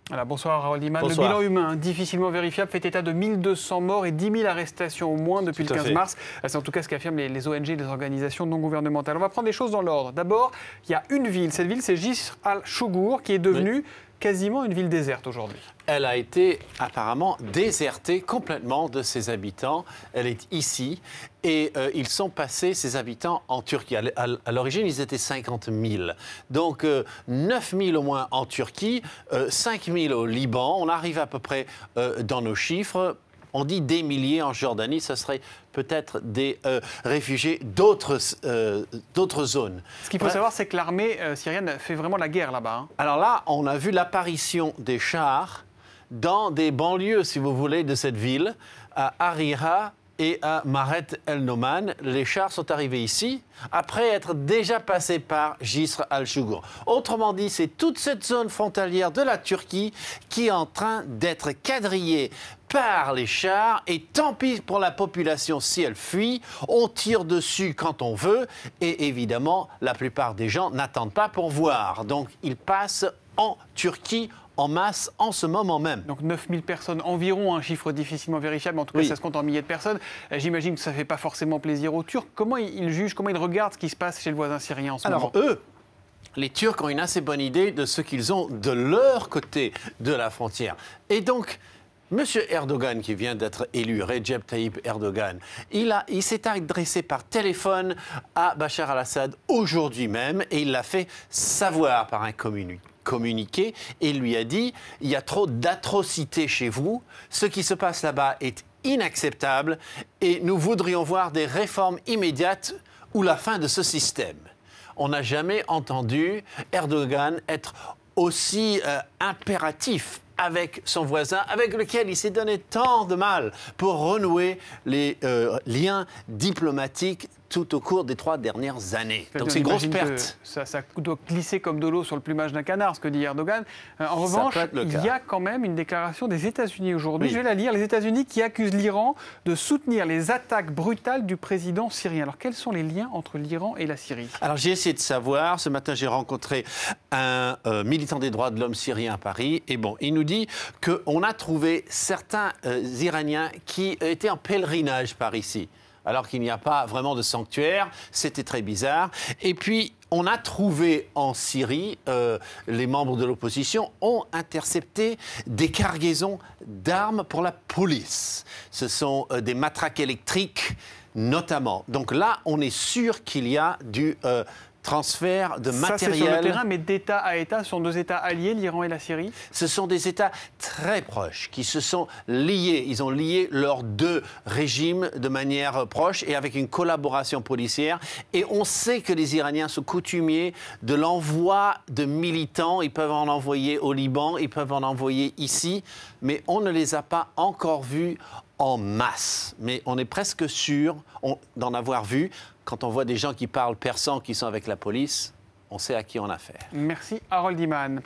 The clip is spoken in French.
Voilà, bonsoir Harold Iman. Le Bonsoir. bilan humain difficilement vérifiable fait état de 1200 morts et 10 000 arrestations au moins depuis le 15 mars. C'est en tout cas ce qu'affirment les ONG et les organisations non gouvernementales. On va prendre les choses dans l'ordre. D'abord, il y a une ville. Cette ville, c'est Jisr al-Chougour, qui est devenue quasiment une ville déserte aujourd'hui. Elle a été apparemment désertée complètement de ses habitants. Elle est ici et ils sont passés, ses habitants, en Turquie. À l'origine, ils étaient 50 000. Donc 9 000 au moins en Turquie, 5 000 au Liban. On arrive à peu près dans nos chiffres. On dit des milliers en Jordanie, ce serait peut-être des réfugiés d'autres zones. Ce qu'il faut savoir, c'est que l'armée syrienne fait vraiment la guerre là-bas. Hein. Alors là, on a vu l'apparition des chars dans des banlieues, si vous voulez, de cette ville, à Harira et à Maret el-Noman. Les chars sont arrivés ici, après être déjà passés par Jisr al-Chougour. Autrement dit, c'est toute cette zone frontalière de la Turquie qui est en train d'être quadrillée par les chars, et tant pis pour la population si elle fuit, on tire dessus quand on veut, et évidemment, la plupart des gens n'attendent pas pour voir. Donc, ils passent en Turquie en masse en ce moment même. Donc 9 000 personnes environ, un chiffre difficilement vérifiable, en tout cas ça se compte en milliers de personnes. J'imagine que ça ne fait pas forcément plaisir aux Turcs. Comment ils jugent, comment ils regardent ce qui se passe chez le voisin syrien en ce moment? Alors eux, les Turcs ont une assez bonne idée de ce qu'ils ont de leur côté de la frontière. Et donc, M. Erdogan, qui vient d'être élu, Recep Tayyip Erdogan, il s'est adressé par téléphone à Bachar al-Assad aujourd'hui même, et il l'a fait savoir par un communiqué, et il lui a dit « Il y a trop d'atrocités chez vous, ce qui se passe là-bas est inacceptable, et nous voudrions voir des réformes immédiates ou la fin de ce système. » On n'a jamais entendu Erdogan être aussi impératif avec son voisin, avec lequel il s'est donné tant de mal pour renouer les liens diplomatiques tout au cours des 3 dernières années. Donc c'est une grosse perte. Ça doit glisser comme de l'eau sur le plumage d'un canard, ce que dit Erdogan. En revanche, il y a quand même une déclaration des États-Unis aujourd'hui. Je vais la lire. Les États-Unis qui accusent l'Iran de soutenir les attaques brutales du président syrien. Alors quels sont les liens entre l'Iran et la Syrie? Alors j'ai essayé de savoir. Ce matin, j'ai rencontré un militant des droits de l'homme syrien à Paris. Et bon, il nous dit qu'on a trouvé certains Iraniens qui étaient en pèlerinage par ici, alors qu'il n'y a pas vraiment de sanctuaire. C'était très bizarre. Et puis, on a trouvé en Syrie, les membres de l'opposition ont intercepté des cargaisons d'armes pour la police. Ce sont des matraques électriques, notamment. Donc là, on est sûr qu'il y a du transfert de matériel. Ça, c'est sur le terrain, mais d'État à État, ce sont 2 États alliés, l'Iran et la Syrie? Ce sont des États très proches qui se sont liés. Ils ont lié leurs 2 régimes de manière proche et avec une collaboration policière. Et on sait que les Iraniens sont coutumiers de l'envoi de militants. Ils peuvent en envoyer au Liban, ils peuvent en envoyer ici, mais on ne les a pas encore vus en masse. Mais on est presque sûr d'en avoir vu. Quand on voit des gens qui parlent persan, qui sont avec la police, on sait à qui on a affaire. Merci Harold Iman.